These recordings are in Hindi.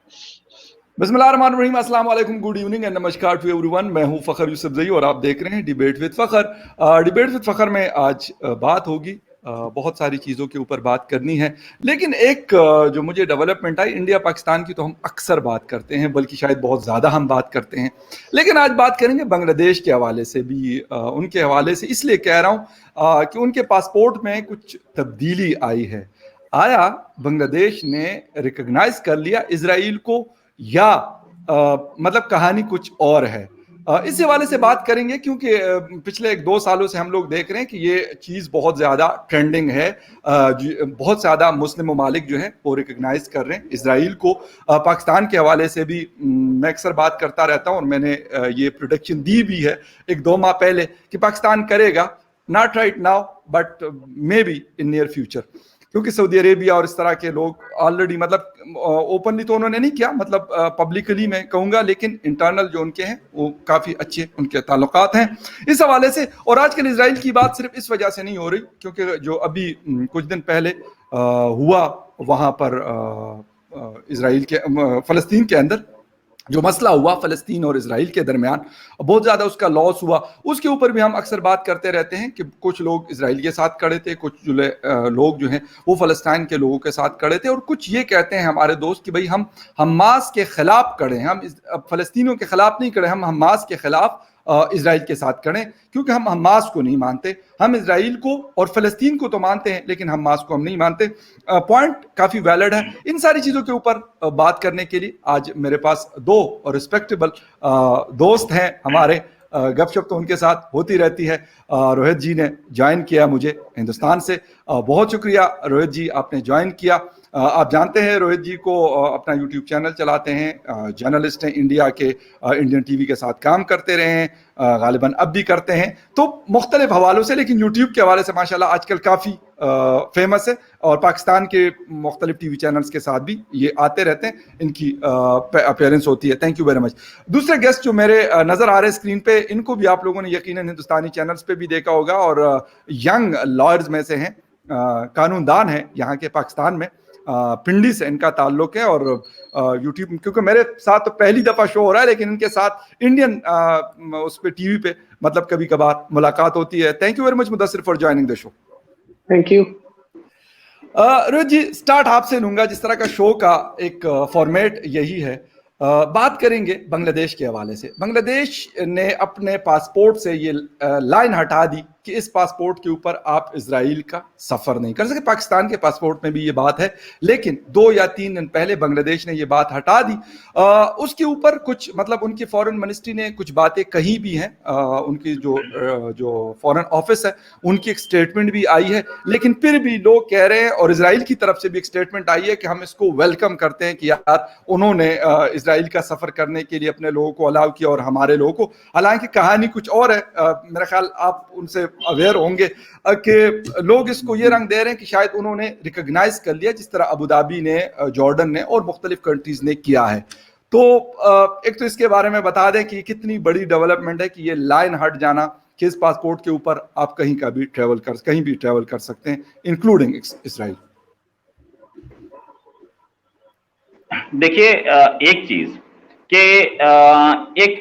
बिस्मिल्लाहिर्रहमानिर्रहीम, अस्सलाम वालेकुम, गुड इवनिंग एंड नमस्कार टू एवरीवन। मैं हूं फ़खर यूसुफजई और आप देख रहे हैं debate with Fakhar. Debate with Fakhar में आज बात होगी, बहुत सारी चीज़ों के ऊपर बात करनी है। लेकिन एक जो मुझे डेवलपमेंट आई इंडिया पाकिस्तान की, तो हम अक्सर बात करते हैं, बल्कि शायद बहुत ज़्यादा हम बात करते हैं। लेकिन आज बात करेंगे बांग्लादेश के हवाले से भी। उनके हवाले से इसलिए कह रहा हूँ कि उनके पासपोर्ट में कुछ तब्दीली आई है। आया बांग्लादेश ने रिकग्नाइज कर लिया इसराइल को, या मतलब कहानी कुछ और है? इस हवाले से बात करेंगे, क्योंकि पिछले 1-2 सालों से हम लोग देख रहे हैं कि ये चीज़ बहुत ज़्यादा ट्रेंडिंग है। बहुत ज़्यादा मुस्लिम ममालिक जो है वो रिकग्नाइज कर रहे हैं इसराइल को। पाकिस्तान के हवाले से भी मैं अक्सर बात करता रहता हूँ, और मैंने ये प्रोडिक्शन दी भी है 1-2 माह पहले कि पाकिस्तान करेगा, not right now but may be in near future. क्योंकि सऊदी अरेबिया और इस तरह के लोग ऑलरेडी, मतलब ओपनली तो उन्होंने नहीं किया, मतलब पब्लिकली मैं कहूंगा, लेकिन इंटरनल जो उनके हैं वो काफ़ी अच्छे उनके ताल्लुकात हैं इस हवाले से। और आजकल इसराइल की बात सिर्फ इस वजह से नहीं हो रही, क्योंकि जो अभी कुछ दिन पहले हुआ वहाँ पर इसराइल के फ़लस्तीन के अंदर जो मसला हुआ फ़लस्तीन और इसराइल के दरमियान, बहुत ज़्यादा उसका लॉस हुआ। उसके ऊपर भी हम अक्सर बात करते रहते हैं कि कुछ लोग इसराइल के साथ खड़े थे, कुछ लोग जो हैं वो फ़लस्तीन के लोगों के साथ खड़े थे, और कुछ ये कहते हैं हमारे दोस्त कि भाई हम हमास के ख़िलाफ़ खड़े हैं, हम फ़लस्तीनियों के ख़िलाफ़ नहीं खड़े, हम हमास के ख़िलाफ़ इसराइल के साथ खड़े, क्योंकि हम हमास को नहीं मानते। हम इसराइल को और फ़लस्तीन को तो मानते हैं, लेकिन हमास को हम नहीं मानते। पॉइंट काफ़ी वैलिड है। इन सारी चीज़ों के ऊपर बात करने के लिए आज मेरे पास 2 रिस्पेक्टेबल दोस्त हैं हमारे। गपशप तो उनके साथ होती रहती है। रोहित जी ने ज्वाइन किया मुझे हिंदुस्तान से। बहुत शुक्रिया रोहित जी, आपने ज्वाइन किया। आप जानते हैं रोहित जी को, अपना यूट्यूब चैनल चलाते हैं, जर्नलिस्ट हैं, इंडिया के इंडियन टीवी के साथ काम करते रहे हैं, गालिबन अब भी करते हैं, तो मुख्तलिफ हवालों से। लेकिन यूट्यूब के हवाले से माशाल्लाह आजकल काफ़ी फेमस है, और पाकिस्तान के मुख्तलिफ टीवी चैनल्स के साथ भी ये आते रहते हैं, इनकी अपीयरेंस होती है। Thank you very much. दूसरे गेस्ट जो मेरे नज़र आ रहे हैं स्क्रीन पे, इनको भी आप लोगों ने यकीनन हिंदुस्तानी चैनल्स पे भी देखा होगा, और यंग लॉयर्स में से हैं, कानूनदान हैं यहाँ के पाकिस्तान में। पिंडी से इनका ताल्लुक है, और यूट्यूब, क्योंकि मेरे साथ तो पहली दफ़ा शो हो रहा है, लेकिन इनके साथ इंडियन उस पर टीवी पे मतलब कभी कभार मुलाकात होती है। Thank you very much Mudassir for joining the show. Thank you. Rohit ji, start आपसे लूंगा। जिस तरह का शो का एक फॉर्मेट यही है, बात करेंगे बांग्लादेश के हवाले से। बांग्लादेश ने अपने पासपोर्ट से ये लाइन हटा दी कि इस पासपोर्ट के ऊपर आप इजराइल का सफ़र नहीं कर सकते। पाकिस्तान के पासपोर्ट में भी ये बात है, लेकिन 2 या 3 दिन पहले बांग्लादेश ने ये बात हटा दी। उसके ऊपर कुछ, मतलब उनकी फॉरेन मिनिस्ट्री ने कुछ बातें कही भी हैं, उनकी जो फॉरेन ऑफिस है उनकी एक स्टेटमेंट भी आई है, लेकिन फिर भी लोग कह रहे हैं, और इसराइल की तरफ से भी एक स्टेटमेंट आई है कि हम इसको वेलकम करते हैं कि यार उन्होंने इसराइल का सफ़र करने के लिए अपने लोगों को अलाउ किया और हमारे लोगों को। हालांकि कहानी कुछ और है। मेरा ख्याल आप उनसे अवेयर होंगे कि लोग इसको ये रंग दे रहे हैं कि शायद उन्होंने रिकग्नाइज कर लिया, जिस तरह अबू धाबी ने, जॉर्डन ने और मुख्तलिफ कंट्रीज ने किया है। तो एक तो इसके बारे में बता दें कि कितनी बड़ी डेवलपमेंट है कि ये लाइन हट जाना कि इस पासपोर्ट के ऊपर आप कहीं भी ट्रेवल कर सकते हैं, इंक्लूडिंग इसराइल। देखिए, एक चीज कि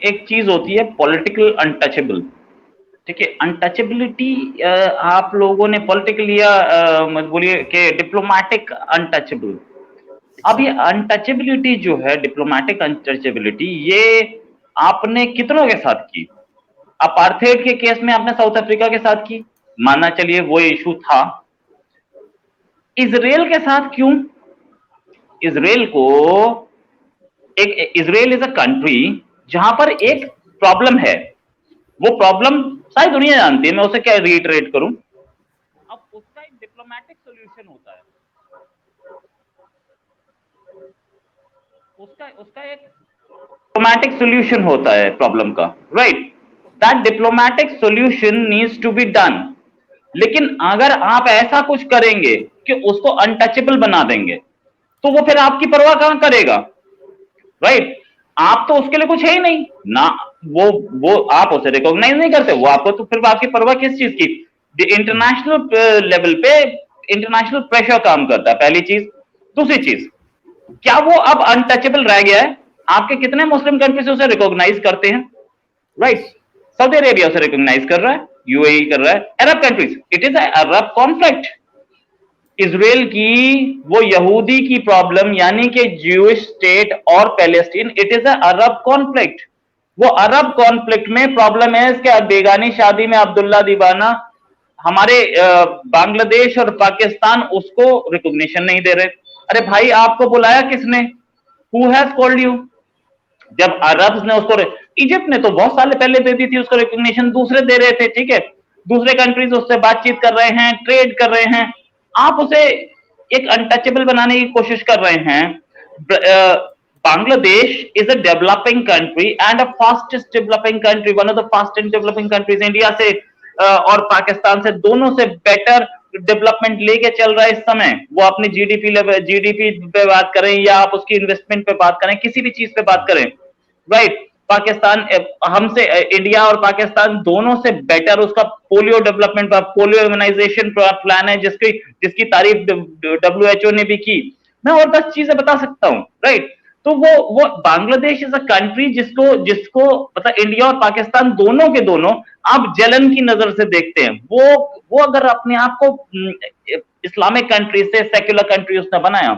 एक चीज होती है पॉलिटिकल अनटचेबल, ठीक है। अनटचेबिलिटी आप लोगों ने पॉलिटिकल या मत बोलिए कि डिप्लोमेटिक अनटचेबल। अब ये अनटचेबिलिटी जो है, डिप्लोमेटिक अनटचेबिलिटी, ये आपने कितनों के साथ की? अपार्थेड के केस में आपने साउथ अफ्रीका के साथ की, माना चलिए वो इशू था। इजराइल के साथ क्यों? इजराइल इज अ कंट्री जहां पर एक प्रॉब्लम है, वो प्रॉब्लम सारी दुनिया जानती है, मैं उसे क्या रीइटरेट करूं। अब उसका एक डिप्लोमेटिक सॉल्यूशन होता है, उसका एक डिप्लोमेटिक सॉल्यूशन होता है प्रॉब्लम का, right. That diplomatic solution needs to be done. लेकिन अगर आप ऐसा कुछ करेंगे कि उसको अनटचेबल बना देंगे, तो वो फिर आपकी परवाह कहां करेगा, राइट। आप तो उसके लिए कुछ है ही नहीं ना, वो आप उसे रिकॉग्नाइज नहीं करते, वो आपको, तो फिर आपकी परवाह किस चीज की? इंटरनेशनल लेवल पे इंटरनेशनल प्रेशर काम करता है, पहली चीज। दूसरी चीज, क्या वो अब अनटचेबल रह गया है? आपके कितने मुस्लिम कंट्रीज उसे रिकॉग्नाइज करते हैं? राइट, सऊदी अरेबिया उसे रिकॉग्नाइज कर रहा है, यूएई कर रहा है, अरब countries, it is Arab conflict. Israel की वो यहूदी की प्रॉब्लम यानी कि ज्यूइश स्टेट और Palestine, it is Arab conflict. वो अरब कॉन्फ्लिक्ट में प्रॉब्लम है इसके बेगानी शादी में अब्दुल्ला दीवाना, हमारे बांग्लादेश और पाकिस्तान उसको रिकॉग्निशन नहीं दे रहे। अरे भाई आपको बुलाया किसने? Who has called you? जब अरब्स ने उसको, इजिप्ट ने तो बहुत साल पहले दे दी थी उसको रिकॉग्निशन, दूसरे दे रहे थे, ठीक है, दूसरे कंट्रीज उससे बातचीत कर रहे हैं, ट्रेड कर रहे हैं, आप उसे एक अनटचेबल बनाने की कोशिश कर रहे हैं। Bangladesh is a developing country and a fastest developing country, one of the fastest developing countries. India से और पाकिस्तान से दोनों से बेटर डेवलपमेंट लेके चल रहा है इस समय। वो अपनी जीडीपी लेवल, जीडीपी पे बात करें या आप उसकी इन्वेस्टमेंट पे बात करें, किसी भी चीज पे बात करें, राइट, पाकिस्तान हमसे, इंडिया और पाकिस्तान दोनों से बेटर उसका polio development, polio immunisation plan है जिसकी जिसकी तारीफ डब्ल्यूएचओ ने भी की। मैं और 10 चीजें बता सकता हूं, राइट। तो वो बांग्लादेश इज अ कंट्री जिसको जिसको मतलब इंडिया और पाकिस्तान दोनों के दोनों आप जलन की नजर से देखते हैं। वो अगर अपने आप को इस्लामिक कंट्री से सेक्युलर कंट्री उसने बनाया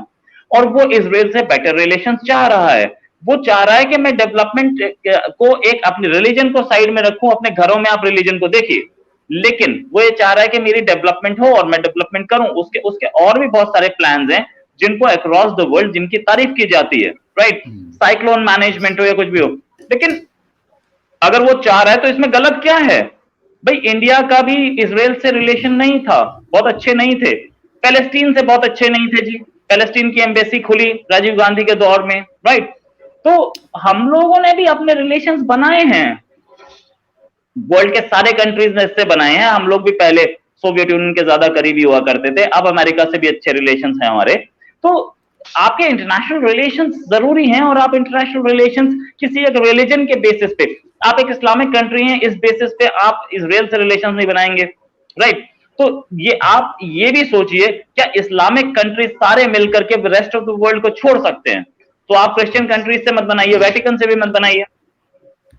और वो इजराइल से बेटर रिलेशन चाह रहा है, वो चाह रहा है कि मैं डेवलपमेंट को एक अपनी रिलीजन को साइड में रखूं, अपने घरों में आप रिलीजन को देखिए, लेकिन वो ये चाह रहा है कि मेरी डेवलपमेंट हो और मैं डेवलपमेंट करूं। उसके उसके और भी बहुत सारे प्लान्स हैं जिनको अक्रॉस द वर्ल्ड जिनकी तारीफ की जाती है, राइट, साइक्लोन मैनेजमेंट हो या कुछ भी हो। लेकिन अगर वो चाह रहा है तो इसमें गलत क्या है? भाई इंडिया का भी इजराइल से रिलेशन नहीं था, बहुत अच्छे नहीं थे, पैलेस्टीन से बहुत अच्छे नहीं थे जी, पैलेस्टीन की एम्बेसी खुली राजीव गांधी के दौर में, राइट। तो हम लोगों ने भी अपने रिलेशंस बनाए हैं, वर्ल्ड के सारे कंट्रीज ने इससे बनाए हैं। हम लोग भी पहले सोवियत यूनियन के ज्यादा करीबी हुआ करते थे, अब अमेरिका से भी अच्छे रिलेशंस हैं हमारे। तो आपके इंटरनेशनल रिलेशंस जरूरी हैं, और आप इंटरनेशनल रिलेशंस किसी एक रिलीजन के बेसिस पे, आप एक इस्लामिक कंट्री हैं, इस बेसिस पे आप इजराइल से रिलेशंस नहीं बनाएंगे, राइट। तो ये आप ये भी सोचिए, क्या इस्लामिक कंट्रीज सारे मिलकर के रेस्ट ऑफ द वर्ल्ड को छोड़ सकते हैं? तो आप क्रिश्चियन कंट्रीज से मत बनाइए, वेटिकन से भी मत बनाइए,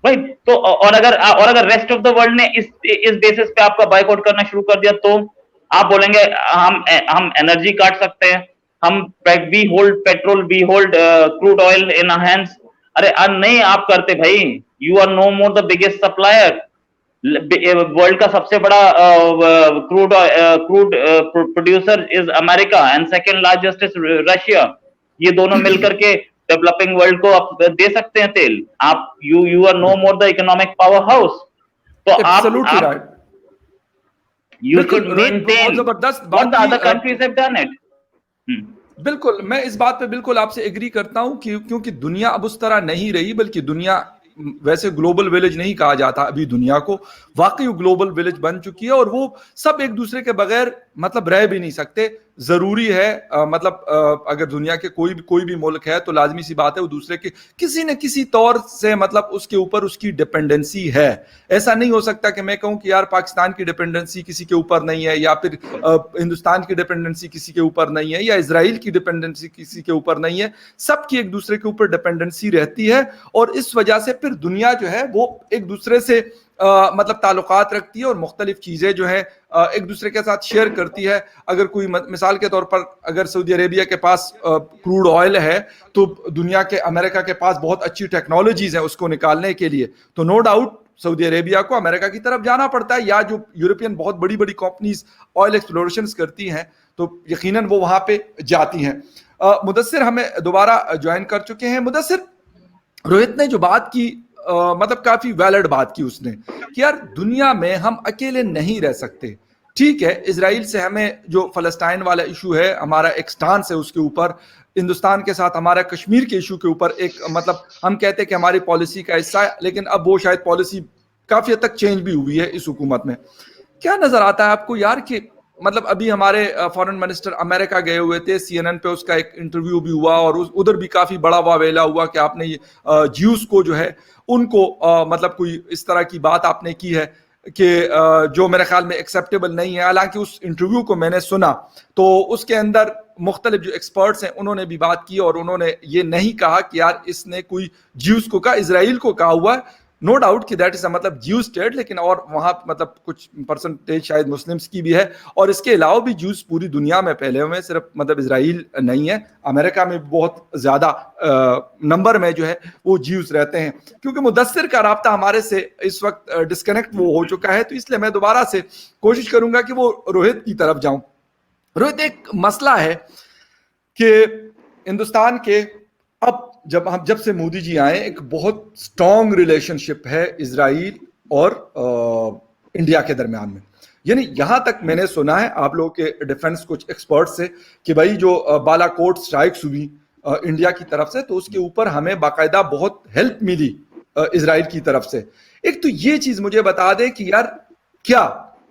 राइट। तो और अगर रेस्ट ऑफ द वर्ल्ड ने इस बेसिस पे आपका बायकॉट करना शुरू कर दिया, तो आप बोलेंगे हम एनर्जी काट सकते हैं, हम we hold petrol, we hold crude oil in our hands. अरे नहीं आप करते भाई, you are no more the biggest supplier, world का सबसे बड़ा crude producer is America and second largest is Russia. ये दोनों मिलकर के डेवलपिंग वर्ल्ड को आप दे सकते हैं तेल। आप you are no more the economic powerhouse. तो एब्सोल्युटली राइट, यू बिल्कुल शुड रोहित, बहुत मेंटेन जबरदस्त व्हाट बात द की। Other countries have done it. बिल्कुल, मैं इस बात पे बिल्कुल आपसे एग्री करता हूं कि क्योंकि दुनिया अब उस तरह नहीं रही, बल्कि दुनिया वैसे ग्लोबल विलेज नहीं कहा जाता अभी दुनिया को, वाकई ग्लोबल विलेज बन चुकी है, और वो सब एक दूसरे के बगैर मतलब रह भी नहीं सकते। जरूरी है अगर दुनिया के कोई भी मुल्क है तो लाजमी सी बात है वो दूसरे के किसी न किसी तौर से मतलब उसके ऊपर उसकी डिपेंडेंसी है। ऐसा नहीं हो सकता कि मैं कहूं कि यार पाकिस्तान की डिपेंडेंसी किसी के ऊपर नहीं है, या फिर हिंदुस्तान की डिपेंडेंसी किसी के ऊपर नहीं है, या इजराइल की डिपेंडेंसी किसी के ऊपर नहीं है। सबकी एक दूसरे के ऊपर डिपेंडेंसी रहती है, और इस वजह से फिर दुनिया जो है वो एक दूसरे से मतलब ताल्लुकात रखती है, और मुख्तलिफ चीजें जो है एक दूसरे के साथ शेयर करती है। अगर कोई मिसाल के तौर पर अगर सऊदी अरेबिया के पास क्रूड ऑयल है, तो दुनिया के अमेरिका के पास बहुत अच्छी टेक्नोलॉजीज है उसको निकालने के लिए, तो नो डाउट सऊदी अरेबिया को अमेरिका की तरफ जाना पड़ता है, या जो यूरोपियन बहुत बड़ी बड़ी कंपनीज ऑयल एक्सप्लोरेशन करती हैं तो यकीनन वो वहां पे जाती हैं। मुदस्सिर हमें दोबारा ज्वाइन कर चुके हैं। मुदस्सिर, रोहित ने जो बात की मतलब काफी वैलिड बात की उसने, कि यार दुनिया में हम अकेले नहीं रह सकते। ठीक है, इजराइल से हमें जो फलस्तीन वाला इशू है, हमारा एक स्टांस है उसके ऊपर, हिंदुस्तान के साथ हमारा कश्मीर के इशू के ऊपर एक मतलब हम कहते हैं कि हमारी पॉलिसी का हिस्सा है, लेकिन अब वो शायद पॉलिसी काफी हद तक चेंज भी हुई है इस हुकूमत में। क्या नजर आता है आपको यार कि मतलब अभी हमारे फॉरेन मिनिस्टर अमेरिका गए हुए थे, सीएनएन पे उसका एक इंटरव्यू भी हुआ, और उधर भी काफी बड़ा वावेला हुआ कि आपने ये ज्यूस को जो है उनको मतलब कोई इस तरह की बात आपने की है कि जो मेरे ख्याल में एक्सेप्टेबल नहीं है। हालांकि उस इंटरव्यू को मैंने सुना तो उसके अंदर मुख्तलिफ जो एक्सपर्ट्स हैं उन्होंने भी बात की और उन्होंने ये नहीं कहा कि यार इसने कोई ज्यूस को कहा, इसराइल को कहा हुआ है। नो डाउट कि दैट इज मतलब ज्यू स्टेट, लेकिन और वहां मतलब कुछ परसेंटेज शायद मुस्लिम्स की भी है, और इसके अलावा भी ज्यूस पूरी दुनिया में फैले हुए हैं, सिर्फ मतलब इसराइल नहीं है, अमेरिका में बहुत ज्यादा नंबर में जो है वो ज्यूस रहते हैं। क्योंकि मुदस्सिर का राब्ता हमारे से इस वक्त डिस्कनेक्ट वो हो चुका है, तो इसलिए मैं दोबारा से कोशिश करूंगा कि वो रोहित की तरफ जाऊं। रोहित, एक मसला है कि हिंदुस्तान के अब जब से मोदी जी आए, एक बहुत स्ट्रॉन्ग रिलेशनशिप है इजराइल और इंडिया के दरमियान में। यानी यहां तक मैंने सुना है आप लोगों के डिफेंस कुछ एक्सपर्ट से कि भाई जो बालाकोट स्ट्राइक्स हुई इंडिया की तरफ से, तो उसके ऊपर हमें बाकायदा बहुत हेल्प मिली इजराइल की तरफ से। एक तो ये चीज मुझे बता दें कि यार क्या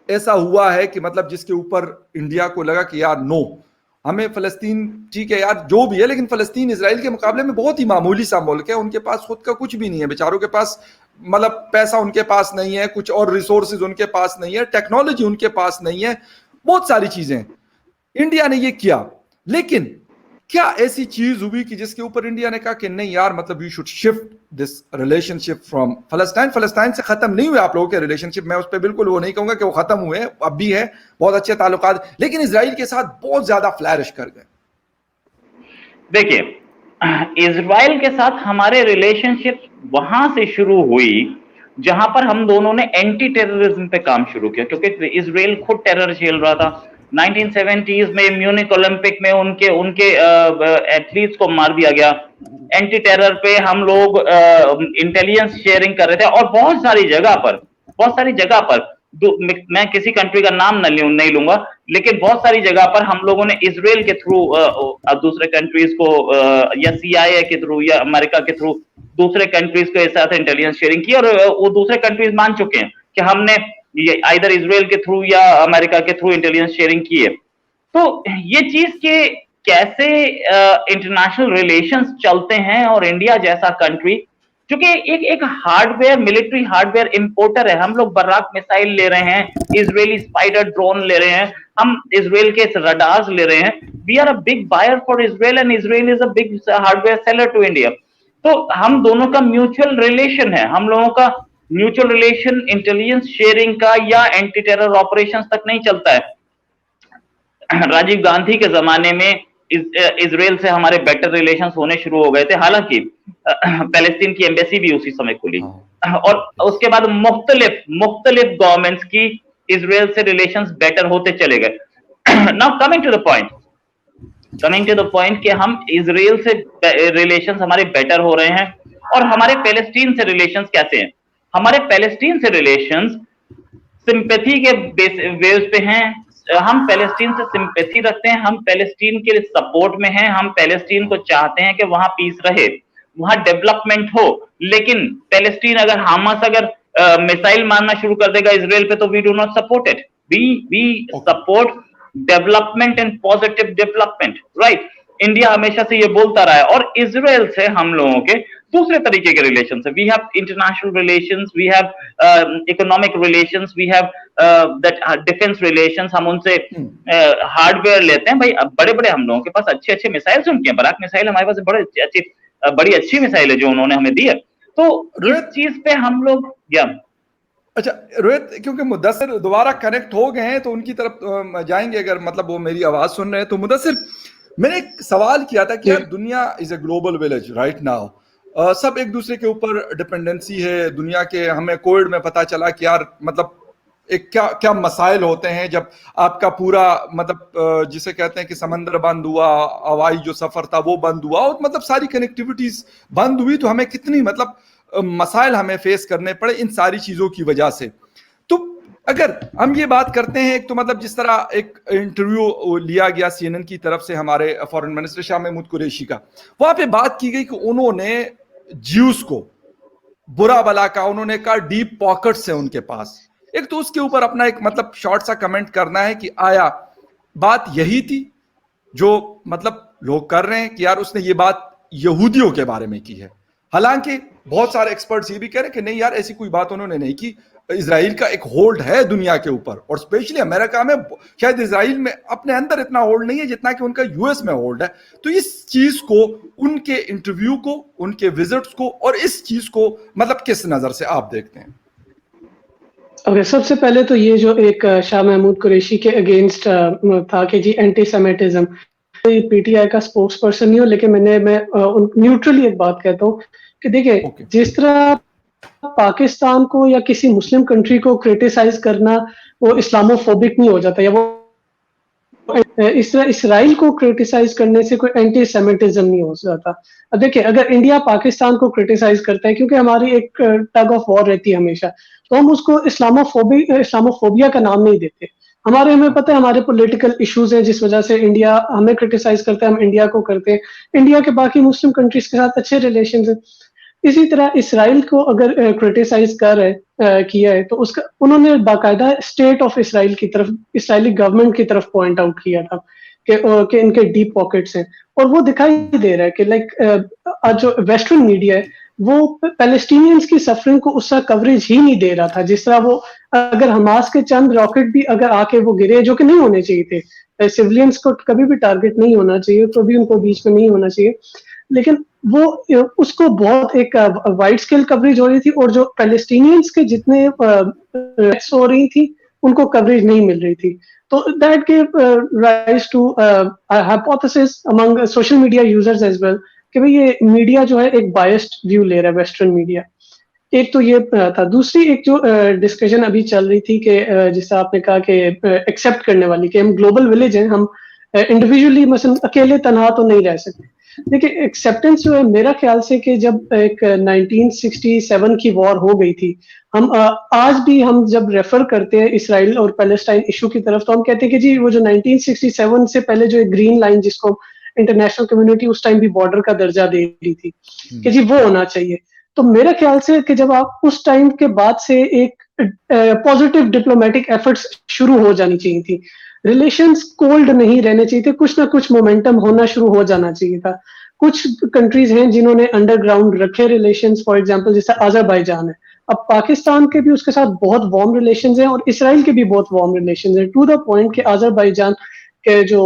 ऐसा हुआ है कि मतलब जिसके ऊपर इंडिया को लगा कि यार नो, हमें फलस्तीन ठीक है यार जो भी है, लेकिन फलस्तीन इजराइल के मुकाबले में बहुत ही मामूली सा मुल्क है, उनके पास खुद का कुछ भी नहीं है, बेचारों के पास मतलब पैसा उनके पास नहीं है, कुछ और रिसोर्सेज उनके पास नहीं है, टेक्नोलॉजी उनके पास नहीं है, बहुत सारी चीजें। इंडिया ने ये किया, लेकिन क्या ऐसी चीज हुई कि जिसके ऊपर इंडिया ने कहा कि नहीं यार मतलब we should shift this relationship from फलस्तीन से खत्म नहीं हुए आप लोगों के रिलेशनशिप, मैं उस पर बिल्कुल वो नहीं कहूंगा कि वो खत्म हुए, अब भी है, बहुत अच्छे ताल्लुकात, लेकिन इजराइल के साथ बहुत ज्यादा फ्लैरिश कर गए। देखिए, इजराइल के साथ हमारे रिलेशनशिप वहां से शुरू हुई जहां पर हम दोनों ने एंटी टेररिज्म पे काम शुरू किया, क्योंकि इजराइल खुद टेरर झेल रहा था। 1970s में म्यूनिक ओलंपिक में उनके एथलीट्स को मार दिया गया। एंटी टेरर पे हम लोग इंटेलिजेंस शेयरिंग कर रहे थे, और बहुत सारी जगह पर मैं किसी कंट्री का नाम नहीं लूंगा, लेकिन बहुत सारी जगह पर हम लोगों ने इजराइल के थ्रू दूसरे कंट्रीज को या CIA के थ्रू या अमेरिका के थ्रू दूसरे कंट्रीज के साथ इंटेलिजेंस शेयरिंग की, और वो दूसरे कंट्रीज मान चुके हैं कि हमने ये आइदर इजराइल के थ्रू या अमेरिका के थ्रू इंटेलिजेंस शेयरिंग की है। तो ये चीज के कैसे इंटरनेशनल रिलेशंस चलते हैं, और इंडिया जैसा कंट्री जो कि एक हार्डवेयर, मिलिट्री हार्डवेयर इंपोर्टर है, हम लोग बर्राक मिसाइल ले रहे हैं, इजरायली स्पाइडर ड्रोन ले रहे हैं, हम इजराइल के रडार्स ले रहे हैं। We are a big buyer for Israel and Israel is a big hardware seller to India. तो हम दोनों का म्यूचुअल रिलेशन है, हम लोगों का म्यूचुअल रिलेशन इंटेलिजेंस शेयरिंग का या एंटी टेरर ऑपरेशंस तक नहीं चलता है। राजीव गांधी के जमाने में इजराइल से हमारे बेटर रिलेशंस होने शुरू हो गए थे, हालांकि पैलेस्टीन की एम्बेसी भी उसी समय खुली, और उसके बाद मुख्तलिफ गवर्नमेंट्स की इजराइल से रिलेशंस बेटर होते चले गए। Now coming to the point कि हम इजराइल से रिलेशंस हमारे बेटर हो रहे हैं, और हमारे पैलेस्टीन से रिलेशंस कैसे हैं? हमारे पैलेस्टीन से रिलेशंस सिंपैथी के बेस पे हैं। हम पैलेस्टीन से सिंपैथी रखते हैं, हम पैलेस्टीन के सपोर्ट में हैं, हम पैलेस्टीन को चाहते हैं कि वहां पीस रहे, वहां डेवलपमेंट हो। लेकिन पैलेस्टीन अगर हमास मिसाइल मारना शुरू कर देगा इजराइल पे, तो we do not support it. We support development and positive development, right? India हमेशा से ये बोलता रहा है, और इजराइल से हम लोगों के दूसरे तरीके के रिलेशंस है। We have international relations, we have economic relations, we have that defence relations. हम उनसे हार्डवेयर लेते हैं भाई, बड़े बड़े हम लोगों के पास अच्छे अच्छे उनके बराक मिसाइल हमारे पास बड़ी अच्छी मिसाइल है जो उन्होंने हमें दी है। तो इस चीज पे हम लोग अच्छा रोहित, क्योंकि मुदस्सिर दोबारा कनेक्ट हो गए हैं तो उनकी तरफ जाएंगे, अगर मतलब वो मेरी आवाज सुन रहे हैं। तो मुदस्सिर, मैंने एक सवाल किया था कि यार दुनिया is a global village right now, सब एक दूसरे के ऊपर डिपेंडेंसी है दुनिया के। हमें कोविड में पता चला कि यार मतलब एक क्या क्या मसाइल होते हैं जब आपका पूरा मतलब जिसे कहते हैं कि समंदर बंद हुआ, हवाई जो सफर था वो बंद हुआ, और मतलब सारी कनेक्टिविटीज बंद हुई, तो हमें कितनी मतलब मसाइल हमें फेस करने पड़े इन सारी चीजों की वजह से। तो अगर हम ये बात करते हैं, एक तो मतलब जिस तरह एक इंटरव्यू लिया गया CNN की तरफ से हमारे फॉरेन मिनिस्टर शाह महमूद कुरैशी का, वहां पे बात की गई कि उन्होंने ज्यूस को बुरा भला कहा, उन्होंने कहा डीप पॉकेट्स है उनके पास। एक तो उसके ऊपर अपना एक मतलब शॉर्ट सा कमेंट करना है कि आया बात यही थी जो मतलब लोग कर रहे हैं कि यार उसने ये बात यहूदियों के बारे में की है। हालांकि बहुत सारे एक्सपर्ट्स ये भी कह रहे हैं कि नहीं यार ऐसी कोई बात उन्होंने नहीं की, इजराइल का एक होल्ड है दुनिया के ऊपर, और स्पेशली अमेरिका में। शायद इजराइल में अपने अंदर इतना होल्ड नहीं है जितना कि उनका यूएस में होल्ड है। तो इस चीज को, उनके इंटरव्यू को, उनके विजिट्स को, और इस चीज को मतलब किस नजर से आप देखते हैं? ओके, सबसे पहले तो ये जो एक शाह महमूद कुरैशी के अगेंस्ट था कि जी एंटी सेमिटिज्म, पीटीआई का स्पोक्स पर्सन नहीं हूँ, लेकिन मैं न्यूट्रली एक बात कहता हूँ कि देखिए, जिस तरह पाकिस्तान को या किसी मुस्लिम कंट्री को क्रिटिसाइज करना वो इस्लामोफोबिक नहीं हो जाता, या वो इस तरह इसराइल को क्रिटिसाइज करने से कोई एंटी सेमिटिज्म नहीं हो जाता। अब देखिए, अगर इंडिया पाकिस्तान को क्रिटिसाइज करता है क्योंकि हमारी एक टग ऑफ वॉर रहती है हमेशा, तो हम उसको इस्लामोफोबिया का नाम नहीं देते। हमें पता है हमारे पॉलिटिकल इश्यूज हैं जिस वजह से इंडिया हमें क्रिटिसाइज करता है, हम इंडिया को करते हैं। इंडिया के बाकी मुस्लिम कंट्रीज के साथ अच्छे रिलेशन है। इसी तरह इसराइल को अगर क्रिटिसाइज किया है तो उसका उन्होंने बाकायदा स्टेट ऑफ इसराइल की तरफ, इसराइली गवर्नमेंट की तरफ पॉइंट आउट किया था कि इनके डीप पॉकेट्स हैं, और वो दिखाई दे रहा है कि आज जो वेस्टर्न मीडिया है वो पैलेस्टीनियंस की सफरिंग को उसका कवरेज ही नहीं दे रहा था। जिस तरह वो, अगर हमास के चंद रॉकेट भी अगर आके वो गिरे, जो कि नहीं होने चाहिए थे, सिविलियंस को कभी भी टारगेट नहीं होना चाहिए, तो भी उनको बीच में नहीं होना चाहिए, लेकिन वो उसको बहुत एक वाइड स्केल कवरेज हो रही थी, और जो पैलेस्टीनियंस के जितने हो रही थी उनको कवरेज नहीं मिल रही थी। तो that give rise to hypothesis among social media users as well कि भाई ये मीडिया जो है एक बायस्ड व्यू ले रहा है, वेस्टर्न मीडिया। एक तो ये था। दूसरी एक जो डिस्कशन अभी चल रही थी कि जिससे आपने कहा कि एक्सेप्ट करने वाली, कि हम ग्लोबल विलेज हैं, हम इंडिविजुअली मसलन अकेले तनहा तो नहीं रह सकते। देखिए, एक्सेप्टेंस जो है मेरा ख्याल से कि जब एक 1967 की वॉर हो गई थी, हम आज भी हम जब रेफर करते हैं इसराइल और पैलेस्टाइन इशू की तरफ, तो हम कहते हैं कि जी वो जो 1967 से पहले जो एक ग्रीन लाइन, जिसको इंटरनेशनल कम्युनिटी उस टाइम भी बॉर्डर का दर्जा दे रही थी, कि जी वो होना चाहिए। तो मेरा ख्याल से कि जब आप उस टाइम के बाद से एक पॉजिटिव डिप्लोमेटिक एफर्ट्स शुरू हो जानी चाहिए थी, रिलेशंस कोल्ड नहीं रहने चाहिए थे, कुछ ना कुछ मोमेंटम होना शुरू हो जाना चाहिए था। कुछ कंट्रीज हैं जिन्होंने अंडरग्राउंड रखे रिलेशंस, फॉर एग्जांपल जैसे अजरबैजान है। अब पाकिस्तान के भी उसके साथ बहुत वार्म रिलेशंस हैं, और इसराइल के भी बहुत वार्म रिलेशंस हैं, टू द पॉइंट कि अजरबैजान के जो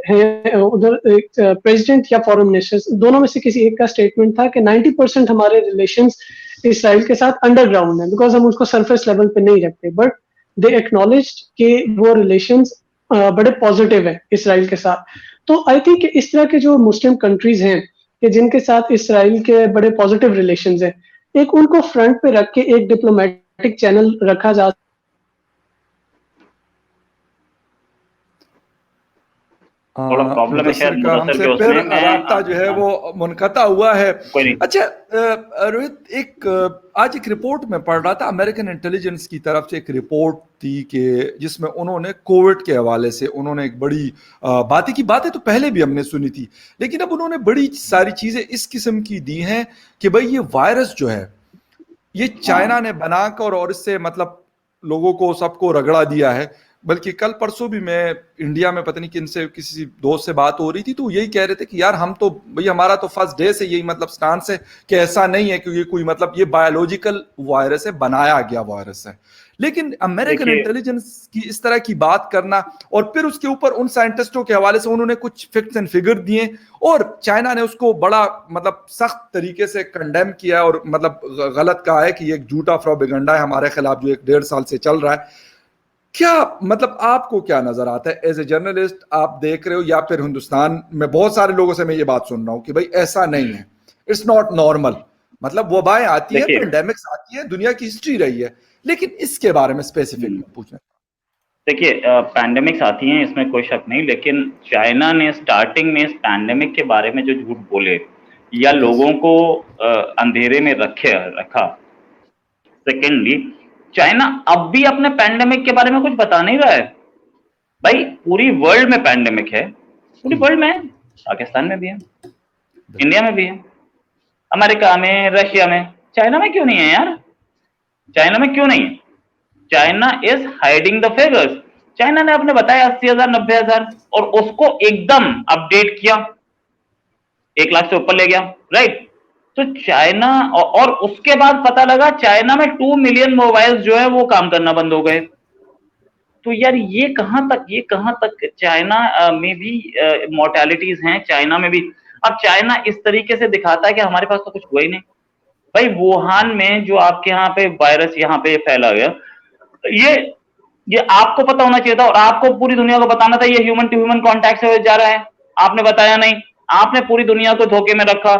है उधर प्रेसिडेंट या फॉरेन मिनिस्टर, दोनों में से किसी एक का स्टेटमेंट था कि 90% हमारे रिलेशंस इसराइल के साथ अंडरग्राउंड है, बिकॉज हम उसको सरफेस लेवल पे नहीं रखते, बट दे एक्नॉलेज्ड कि वो रिलेशंस बड़े पॉजिटिव है इसराइल के साथ। तो आई थिंक इस तरह के जो मुस्लिम कंट्रीज हैं कि जिनके साथ इसराइल के बड़े पॉजिटिव रिलेशंस हैं, एक उनको फ्रंट पे रख के एक डिप्लोमेटिक चैनल रखा जा। थोड़ा प्रॉब्लम है शायद हमसे फिर राब्ता जो है वो मुनक़ता हुआ है। अच्छा रोहित, आज एक रिपोर्ट में पढ़ रहा था, अमेरिकन इंटेलिजेंस की तरफ से एक रिपोर्ट थी कि जिसमें उन्होंने कोविड के हवाले से उन्होंने एक बड़ी बातें की। बातें तो पहले भी हमने सुनी थी, लेकिन अब उन्होंने बड़ी सारी चीजें इस किस्म की दी हैं कि भाई ये वायरस जो है ये चाइना ने बनाकर और इससे मतलब लोगों को सबको रगड़ा दिया है। बल्कि कल परसों भी मैं इंडिया में पता नहीं किन से किसी दोस्त से बात हो रही थी, तो यही कह रहे थे कि यार हम तो भाई हमारा तो फर्स्ट डे से यही मतलब स्टांस है कि ऐसा नहीं है कि ये कोई मतलब ये बायोलॉजिकल वायरस है, बनाया गया वायरस है। लेकिन अमेरिकन इंटेलिजेंस की इस तरह की बात करना, और फिर उसके ऊपर उन साइंटिस्टों के हवाले से उन्होंने कुछ फैक्ट्स एंड फिगर दिए, और चाइना ने उसको बड़ा मतलब सख्त तरीके से कंडेम किया और मतलब गलत कहा है कि ये एक झूठा प्रोपेगेंडा है हमारे खिलाफ जो 1.5 साल से चल रहा है। क्या मतलब आपको क्या नजर आता है एज ए जर्नलिस्ट, आप देख रहे हो, या फिर हिंदुस्तान में बहुत सारे लोगों से मैं ये बात सुन रहा हूं कि भाई ऐसा नहीं है, इट्स नॉट नॉर्मल, मतलब वबाएं आती है, पेंडेमिक्स आती है, दुनिया की हिस्ट्री रही है, लेकिन इसके बारे में स्पेसिफिक में पूछना। देखिए, पैंडेमिक्स आती हैं, इसमें कोई शक नहीं, लेकिन चाइना ने स्टार्टिंग में इस पैंडेमिक के बारे में जो झूठ बोले या लोगों को अंधेरे में रखा। सेकेंडली, चाइना अब भी अपने पैंडेमिक के बारे में कुछ बता नहीं रहा है। भाई पूरी वर्ल्ड में पैंडेमिक है, पूरी वर्ल्ड में है, पाकिस्तान में भी है, इंडिया में भी है, अमेरिका में, रशिया में, चाइना में क्यों नहीं है यार? चाइना में क्यों नहीं है? China is hiding the figures. China ने अपने बताया 80,000 90,000 और उसको एकदम अपडेट किया, 1 लाख से ऊपर ले गया, राइट? तो चाइना और उसके बाद पता लगा चाइना में 2 मिलियन मोबाइल्स जो है वो काम करना बंद हो गए। तो यार ये कहाँ तक चाइना में भी मोर्टेलिटीज हैं, चाइना में भी। अब चाइना इस तरीके से दिखाता है कि हमारे पास तो कुछ हुआ ही नहीं। भाई वुहान में जो आपके यहाँ पे वायरस यहाँ पे फैला गया, ये आपको पता होना चाहिए था और आपको पूरी दुनिया को बताना था ये ह्यूमन टू ह्यूमन कॉन्टैक्ट से जा रहा है। आपने बताया नहीं, आपने पूरी दुनिया को धोखे में रखा।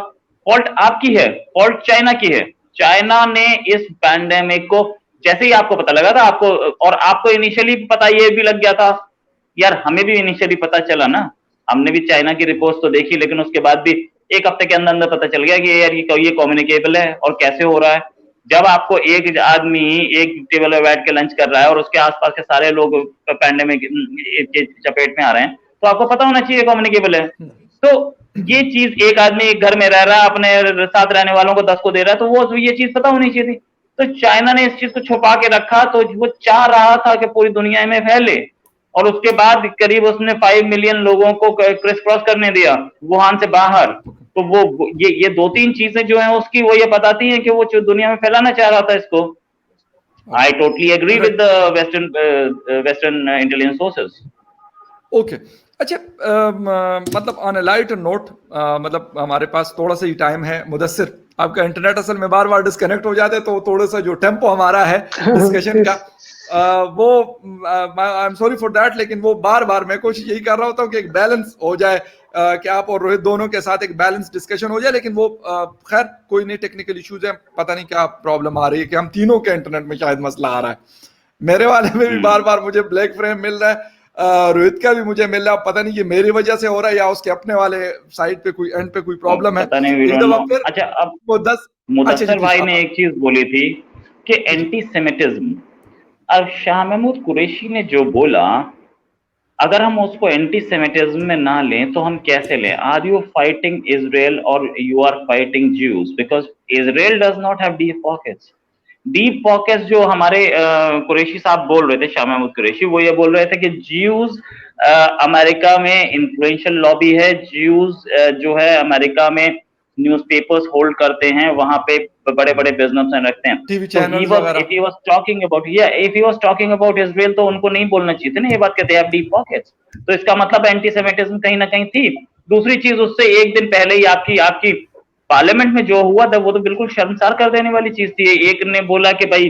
फॉल्ट आपकी है, फॉल्ट चाइना की है। चाइना ने इस पैंडेमिक को जैसे ही आपको पता लगा था, आपको इनिशियली पता ये भी लग गया था। यार हमें भी इनिशियली पता चला ना, हमने भी चाइना की रिपोर्ट तो देखी, लेकिन उसके बाद भी 1 हफ्ते के अंदर अंदर पता चल गया कि यार ये कम्युनिकेबल है और कैसे हो रहा है। जब आपको एक आदमी एक टेबल पे बैठ के लंच कर रहा है और उसके आसपास के सारे लोग पैंडेमिक के चपेट में आ रहे हैं, तो आपको पता होना चाहिए कम्युनिकेबल है। तो ये चीज एक आदमी एक घर में रह रहा है, अपने साथ रहने वालों को 10 को दे रहा है, तो वो ये चीज पता होनी चाहिए थी। तो चाइना ने इस चीज को छुपा के रखा, तो वो चाह रहा था कि पूरी दुनिया में फैले, और उसके बाद करीब उसने 5 मिलियन लोगों को क्रिस क्रॉस करने दिया वुहान से बाहर। तो वो ये 2-3 चीजें जो हैं उसकी वो ये बताती हैं कि वो दुनिया में फैलाना चाह रहा था इसको। I totally agree with the western intelligence sources. Okay, अच्छा, मतलब ऑन अ लाइट नोट, मतलब हमारे पास थोड़ा सा ही टाइम है। मुदस्सिर, आपका इंटरनेट असल में बार बार डिस्कनेक्ट हो जाता है, तो थोड़ा सा जो टेम्पो हमारा है डिस्कशन का वो I am sorry for that, लेकिन वो बार बार मैं कोशिश यही कर रहा होता हूँ कि एक बैलेंस हो जाए, कि आप और रोहित दोनों के साथ एक बैलेंस डिस्कशन हो जाए। लेकिन वो खैर कोई नहीं, टेक्निकल इश्यूज है, पता नहीं क्या प्रॉब्लम आ रही है कि हम तीनों के इंटरनेट में शायद मसला आ रहा है। मेरे वाले में भी बार बार मुझे ब्लैक फ्रेम मिल रहा है, रोहित का भी मुझे मिल रहा है। पता नहीं ये मेरी वजह से हो रहा है या उसके अपने वाले साइड पे कोई एंड पे कोई प्रॉब्लम है। अच्छा, अब मुदस्सिर भाई ने एक चीज बोली थी कि एंटीसेमिटिज्म। अब शाह महमूद कुरैशी ने जो बोला, अगर हम उसको एंटीसेमिटिज्म में ना लें तो हम कैसे लें? आर यू फाइटिंग इजराइल और you are fighting Jews? Because Israel does not have deep pockets. Deep pockets जो हमारे कुरैशी साहब बोल रहे थे, शाह महमूद कुरैशी, वो ये बोल रहे थे कि ज्यूज अमेरिका में इन्फ्लुएंशियल लॉबी है। ज्यूज जो है अमेरिका में न्यूज़पेपर्स होल्ड करते हैं, वहां पे बड़े बड़े बिजनेसमैन रखते हैं। TV channel if he was talking about Israel, तो उनको नहीं बोलना चाहिए था ना ये बात कहते हैं डीप पॉकेट्स। तो इसका मतलब एंटीसेमिटिज्म कहीं ना कहीं थी। दूसरी चीज, उससे एक दिन पहले ही आपकी पार्लियामेंट में जो हुआ था वो तो बिल्कुल शर्मसार कर देने वाली चीज थी। एक ने बोला कि भाई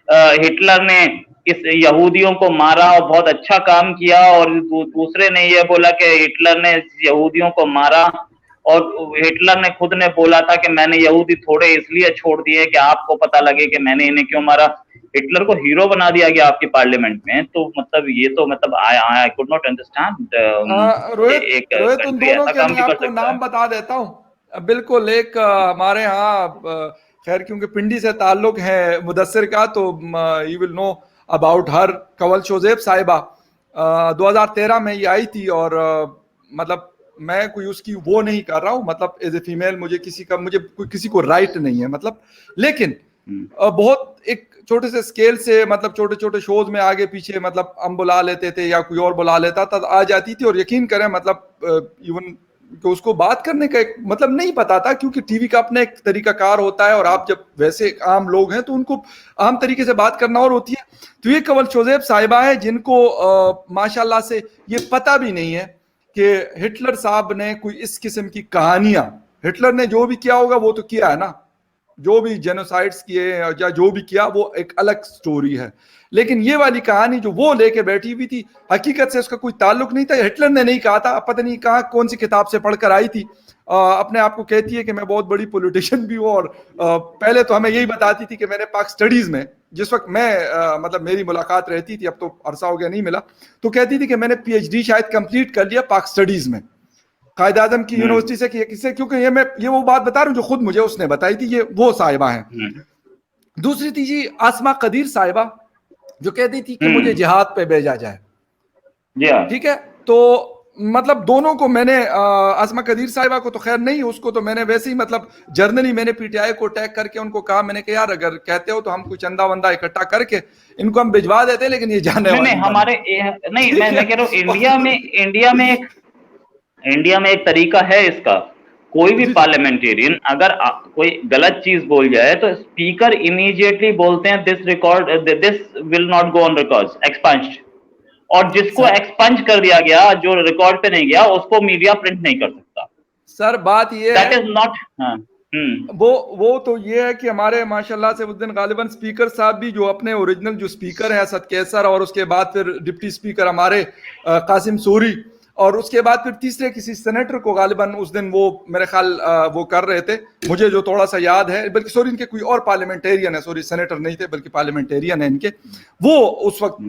हिटलर ने इस यहूदियों को मारा और बहुत अच्छा काम किया, और दूसरे ने ये बोला कि हिटलर ने यहूदियों को मारा और हिटलर ने खुद ने बोला था कि मैंने यहूदी थोड़े इसलिए छोड़ दिए कि आपको पता लगे कि मैंने इन्हें क्यों मारा। हिटलर को हीरो बना दिया गया आपकी पार्लियामेंट में। तो मतलब ये तो मतलब I could not understand. Rohit उन दोनों के मैं आपको नाम बता देता हूँ। बिल्कुल, एक हमारे यहाँ खैर क्योंकि पिंडी से ताल्लुक है मुदस्सिर का, तो you will know about her, Kanwal Shozeb साहिबा 2013 में ये आई थी, और मतलब मैं कोई उसकी वो नहीं कर रहा हूँ, मतलब एज ए फीमेल मुझे किसी को राइट नहीं है, मतलब। लेकिन बहुत एक छोटे से स्केल से, मतलब छोटे छोटे शोज में आगे पीछे, मतलब हम बुला लेते थे या कोई और बुला लेता था, आ जाती थी। और यकीन करें, मतलब इवन कि उसको बात करने का एक मतलब नहीं पता था, क्योंकि टीवी का अपना एक तरीकाकार होता है, और आप जब वैसे आम लोग हैं तो उनको आम तरीके से बात करना और होती है। तो ये कंवल शोजेब साहिबा है, जिनको माशाल्लाह से ये पता भी नहीं है कि हिटलर साहब ने कोई इस किस्म की कहानियां, हिटलर ने जो भी किया होगा वो तो किया है ना, जो भी जेनोसाइड्स किए या जो भी किया वो एक अलग स्टोरी है। लेकिन ये वाली कहानी जो वो लेके बैठी हुई थी, हकीकत से उसका कोई ताल्लुक नहीं था। हिटलर ने नहीं कहा था, पता नहीं कहाँ कौन सी किताब से पढ़कर आई थी। अपने आप को कहती है कि मैं बहुत बड़ी पॉलिटिशियन भी हूँ, और पहले तो हमें यही बताती थी कि मैंने पाक स्टडीज में, जिस वक्त मैं मतलब मेरी मुलाकात रहती थी, अब तो अरसा हो गया नहीं मिला, तो कहती थी कि मैंने PhD शायद कंप्लीट कर लिया पाक स्टडीज में, कायद आजम की यूनिवर्सिटी से किससे, क्योंकि ये वो बात बता रहा हूँ जो खुद मुझे उसने बताई थी। ये वो साहिबा है। दूसरी थी जी आसमा कदीर साहिबा, जो कहती थी कि मुझे जिहाद पे भेजा जाए। ठीक है, तो मतलब दोनों को मैंने, आसमा कदीर साहिबा को तो खैर नहीं, उसको तो मैंने वैसे ही मतलब जर्नली मैंने PTI को टैग करके उनको कहा, मैंने कहा यार अगर कहते हो तो हम कोई चंदा वंदा इकट्ठा करके इनको हम भिजवा देते हैं, लेकिन ये जाने नहीं हमारे नहीं, मैं कह रहा हूँ इंडिया में एक तरीका है इसका कोई भी पार्लियामेंटेरियन अगर कोई गलत चीज बोल जाए तो स्पीकर इमीडिएटली बोलते हैं this will not go on record, expunged. और जिसको एक्सपंज कर दिया गया, जो रिकॉर्ड पे नहीं गया, उसको मीडिया प्रिंट नहीं कर सकता। सर बात ये दैट है, इज नॉट वो तो ये है कि हमारे माशाल्लाह से उस दिन गालिबन स्पीकर साहब भी जो अपने ओरिजिनल जो स्पीकर हैं असद कैसर, और उसके बाद फिर डिप्टी स्पीकर हमारे कासिम सूरी, और उसके बाद फिर तीसरे किसी सेनेटर को गालिबन उस दिन वो मेरे ख्याल वो कर रहे थे, मुझे जो थोड़ा सा याद है, बल्कि सॉरी इनके कोई और पार्लियामेंटेरियन है, सॉरी सेनेटर नहीं थे बल्कि पार्लियामेंटेरियन है इनके, वो उस वक्त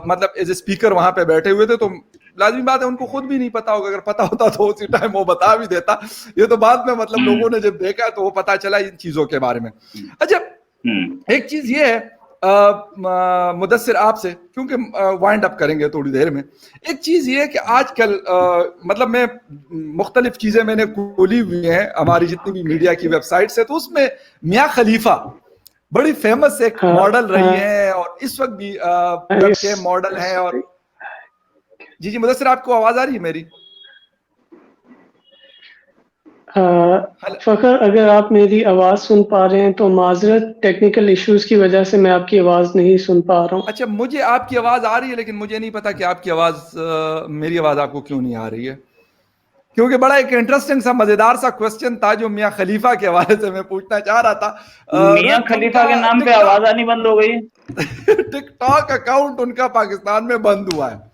मतलब एज ए स्पीकर वहां पे बैठे हुए थे। तो लाजमी बात है उनको खुद भी नहीं पता होगा, अगर पता होता तो उसी टाइम वो बता भी देता। ये तो बाद में मतलब लोगों ने जब देखा तो वो पता चला इन चीजों के बारे में। अच्छा, एक चीज ये है मुदस्सिर आपसे, क्योंकि वाइंड अप करेंगे थोड़ी देर में, एक चीज ये है कि आजकल मतलब मैं मुख्तलिफ चीजें मैंने खोली हुई हैं हमारी जितनी भी मीडिया की वेबसाइट्स है, तो उसमें मियां खलीफा बड़ी फेमस एक मॉडल रही है, और इस वक्त भी के मॉडल है। और जी जी मुदस्सिर, आपको आवाज आ रही है मेरी? फखर, अगर आप मेरी आवाज सुन पा रहे हैं तो माजरत, टेक्निकल इश्यूज की वजह से मैं आपकी आवाज नहीं सुन पा रहा हूँ। अच्छा, मुझे आपकी आवाज आ रही है, लेकिन मुझे नहीं पता कि आपकी आवाज मेरी आवाज आपको क्यों नहीं आ रही है, क्योंकि बड़ा एक इंटरेस्टिंग सा मजेदार सा क्वेश्चन था जो मियां खलीफा के हवाले से मैं पूछना चाह रहा था। मियां खलीफा के नाम पे आवाज आनी बंद हो गई। टिकटॉक अकाउंट उनका पाकिस्तान में बंद हुआ है,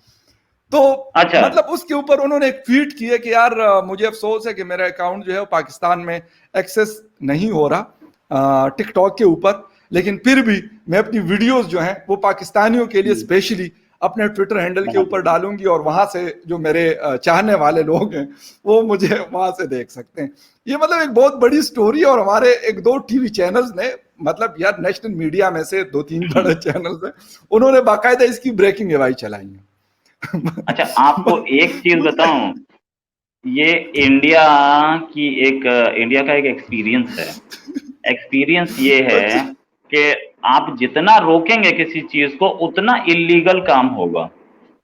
तो अच्छा, मतलब उसके ऊपर उन्होंने एक ट्वीट किया कि यार मुझे अफसोस है कि मेरा अकाउंट जो है वो पाकिस्तान में एक्सेस नहीं हो रहा टिकटॉक के ऊपर, लेकिन फिर भी मैं अपनी वीडियोस जो हैं वो पाकिस्तानियों के लिए स्पेशली अपने ट्विटर हैंडल के ऊपर डालूंगी, और वहां से जो मेरे चाहने वाले लोग हैं वो मुझे वहां से देख सकते हैं। ये मतलब एक बहुत बड़ी स्टोरी, और हमारे एक दो टीवी चैनल्स ने, मतलब यार नेशनल मीडिया में से 2-3 बड़े चैनल्स हैं, उन्होंने बाकायदा इसकी ब्रेकिंग एवाई चलाई है। अच्छा, आपको एक चीज बताऊं, ये इंडिया का एक एक्सपीरियंस है। एक्सपीरियंस ये है कि आप जितना रोकेंगे किसी चीज को उतना इलीगल काम होगा।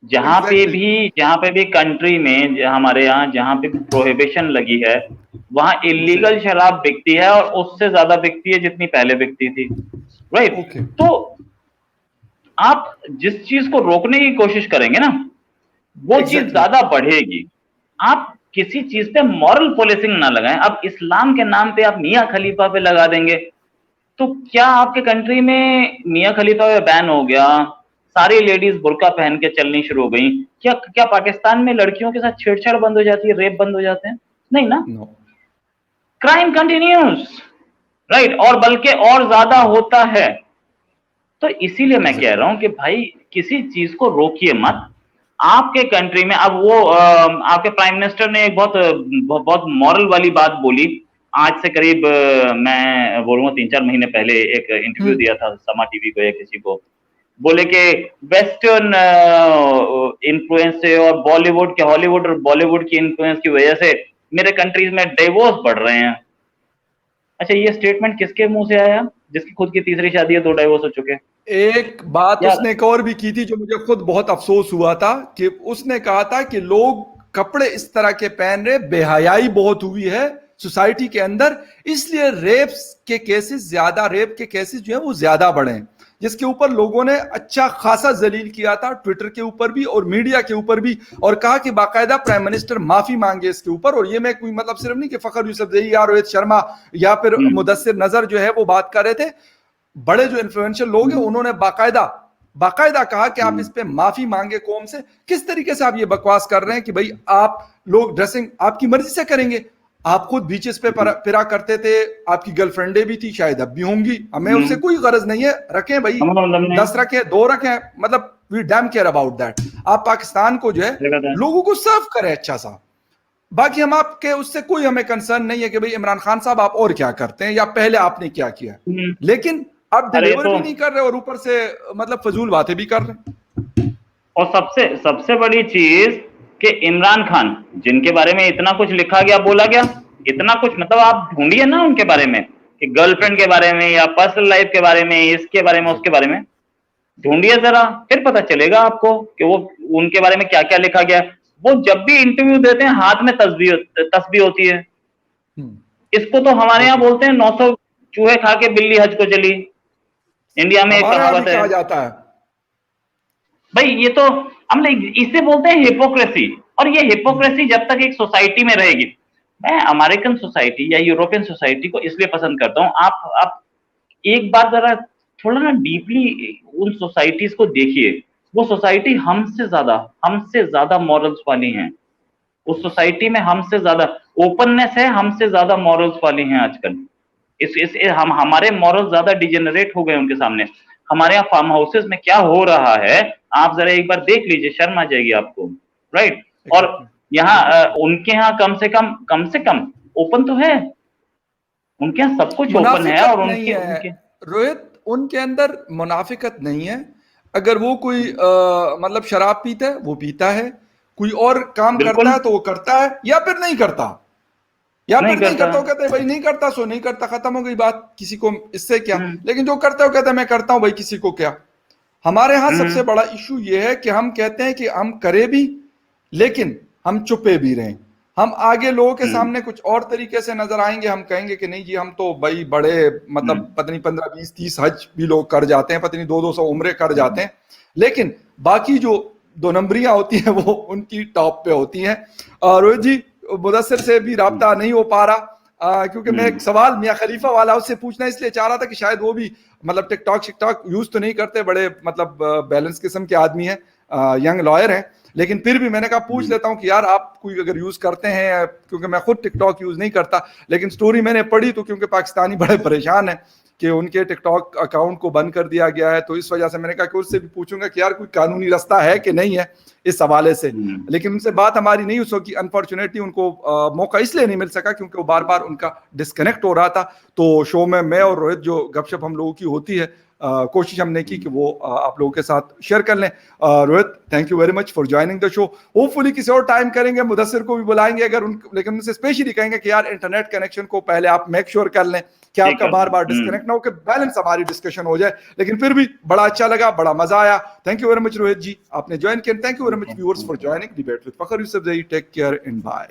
जहां पे भी कंट्री में हमारे यहाँ जहां पे प्रोहिबिशन लगी है, वहां इलीगल शराब बिकती है, और उससे ज्यादा बिकती है जितनी पहले बिकती थी, राइट? तो आप जिस चीज को रोकने की कोशिश करेंगे ना, वो चीज ज्यादा बढ़ेगी। आप किसी चीज पे मॉरल पुलिसिंग ना लगाएं। अब इस्लाम के नाम पे आप मियां खलीफा पे लगा देंगे, तो क्या आपके कंट्री में मियां खलीफा पे बैन हो गया, सारी लेडीज बुर्का पहन के चलनी शुरू हो गई, क्या पाकिस्तान में लड़कियों के साथ छेड़छाड़ बंद हो जाती है, रेप बंद हो जाते हैं? नहीं ना, क्राइम कंटिन्यूज, राइट, और बल्कि और ज्यादा होता है। तो इसीलिए मैं कह रहा हूं कि भाई किसी चीज को रोकिए मत। आपके कंट्री में अब वो आपके प्राइम मिनिस्टर ने एक बहुत मॉरल वाली बात बोली, आज से करीब मैं बोलूंगा 3-4 महीने पहले एक इंटरव्यू दिया था समा टीवी को या किसी को, बोले कि वेस्टर्न इन्फ्लुएंस से और हॉलीवुड और बॉलीवुड की इन्फ्लुएंस की वजह से मेरे कंट्रीज में डिवोर्स बढ़ रहे हैं। अच्छा, ये स्टेटमेंट किसके मुंह से आया जिसकी खुद की तीसरी शादी है, 2 डिवोर्स हो चुके? एक बात उसने एक और भी की थी जो मुझे खुद बहुत अफसोस हुआ था, कि उसने कहा था कि लोग कपड़े इस तरह के पहन रहे, बेहयाई बहुत हुई है सोसाइटी के अंदर, इसलिए रेप के केसेस जो है वो ज्यादा बढ़े हैं, जिसके ऊपर लोगों ने अच्छा खासा जलील किया था ट्विटर के ऊपर भी और मीडिया के ऊपर भी, और कहा कि बाकायदा प्राइम मिनिस्टर माफी मांगे इसके ऊपर। और ये मैं कोई मतलब सिर्फ नहीं कि फखर यूसुफजई या रोहित शर्मा या फिर मुदस्सिर नजर जो है वो बात कर रहे थे, बड़े जो इन्फ्लुएंशियल लोग हैं उन्होंने बाकायदा कहा कि आप इस पे माफी मांगे कौम से। किस तरीके से आप ये बकवास कर रहे हैं कि भाई आप लोग ड्रेसिंग आपकी मर्जी से करेंगे, आप खुद बीचेस पे फिरा करते थे, आपकी गर्लफ्रेंडे भी थी, शायद अब भी होंगी, हमें उससे कोई गरज नहीं है, रखें भाई, 10 रखें, 2 रखें, मतलब we damn care about that. आप पाकिस्तान को जो है लोगों को सर्व करें अच्छा सा, बाकी हम आपके उससे कोई हमें कंसर्न नहीं है कि भाई इमरान खान साहब आप और क्या करते हैं या पहले आपने क्या किया, लेकिन आप डिलीवर भी नहीं कर रहे और ऊपर से मतलब फजूल बातें भी कर रहे हैं। और सबसे बड़ी चीज कि इमरान खान, जिनके बारे में इतना कुछ लिखा गया, बोला गया, इतना कुछ, मतलब आप ढूंढिए ना उनके बारे में, कि गर्लफ्रेंड के बारे में या पर्सनल लाइफ के बारे में, इसके बारे में, उसके बारे में ढूंढिए जरा, फिर पता चलेगा आपको कि वो उनके बारे में क्या क्या लिखा गया। वो जब भी इंटरव्यू देते हैं हाथ में तस्बीह होती है, इसको तो हमारे यहाँ बोलते हैं 900 चूहे खा के बिल्ली हज को चली। इंडिया में एक हमारे यहाँ कहावत भी है कहा जाता है। भाई, ये तो हम इसे बोलते हैं हिपोक्रेसी। और ये हिपोक्रेसी जब तक एक सोसाइटी में रहेगी, मैं अमेरिकन सोसाइटी या यूरोपियन सोसाइटी को इसलिए पसंद करता हूँ, आप एक बार जरा थोड़ा ना डीपली उन सोसाइटीज को देखिए। वो सोसाइटी हमसे ज्यादा मॉरल्स वाली हैं। उस सोसाइटी में हमसे ज्यादा ओपननेस है, हमसे ज्यादा मॉरल्स वाली हैं आजकल। हम हमारे मॉरल्स ज्यादा डिजेनरेट हो गए उनके सामने। हमारे यहाँ फार्म हाउसेस में क्या हो रहा है आप जरा एक बार देख लीजिए, शर्म आ जाएगी आपको, राइट। और यहाँ उनके यहाँ कम से कम ओपन तो है, उनके यहाँ सब कुछ ओपन है। और उनके रोहित, उनके अंदर मुनाफिकत नहीं है। अगर वो कोई मतलब शराब पीता है वो पीता है, कोई और काम करता है तो वो करता है, या फिर नहीं करता, या फिर नहीं करता। वो कहते हैं भाई नहीं करता सो नहीं करता, खत्म हो गई बात, किसी को इससे क्या। लेकिन जो करता है वो कहता है मैं करता हूं भाई, किसी को क्या। हमारे यहाँ सबसे बड़ा इशू ये है कि हम कहते हैं कि हम करें भी लेकिन हम चुपे भी रहें। हम आगे लोगों के सामने कुछ और तरीके से नजर आएंगे, हम कहेंगे कि नहीं जी हम तो भाई बड़े मतलब पत्नी 15-20-30 हज भी लोग कर जाते हैं, पत्नी 200-200 उम्रे कर जाते हैं, लेकिन बाकी जो 2 नंबरियां होती हैं वो उनकी टॉप पे होती हैं। रोहित जी, मुदस्सिर से भी राब्ता नहीं हो पा रहा, क्योंकि मैं एक सवाल मियां खलीफा वाला उससे पूछना इसलिए चाह रहा था कि शायद वो भी मतलब टिकटॉक यूज तो नहीं करते, बड़े मतलब बैलेंस किस्म के आदमी हैं, यंग लॉयर हैं, लेकिन फिर भी मैंने कहा पूछ लेता हूं कि यार आप कोई अगर यूज करते हैं, क्योंकि मैं खुद टिकटॉक यूज नहीं करता, लेकिन स्टोरी मैंने पढ़ी तो क्योंकि पाकिस्तानी बड़े परेशान हैं कि उनके टिकटॉक अकाउंट को बंद कर दिया गया है, तो इस वजह से मैंने कहा कि उससे भी पूछूंगा कि यार कोई कानूनी रास्ता है कि नहीं है इस हवाले से। लेकिन उनसे बात हमारी नहीं हो सकी, अनफॉर्चुनेटली उनको मौका इसलिए नहीं मिल सका क्योंकि वो बार बार उनका डिस्कनेक्ट हो रहा था। तो शो में मैं और रोहित जो गपशप हम लोगों की होती है, कोशिश हमने की कि वो आप लोगों के साथ शेयर कर लें। Rohit, thank you very much for joining the show. Hopefully किसी और टाइम करेंगे, मुदस्सिर को भी बुलाएंगे अगर लेकिन उनसे स्पेशली कहेंगे कि यार इंटरनेट कनेक्शन को पहले आप मेक श्योर कर लें कि आपका बार बार डिस्कनेक्ट ना हो, कि बैलेंस हमारी डिस्कशन हो जाए। लेकिन फिर भी बड़ा अच्छा लगा, बड़ा मजा आया। Thank you very much Rohit ji, आपने ज्वाइन किया। Thank you very much viewers for joining debate with Fakhar Yousafzai. Take care and bye.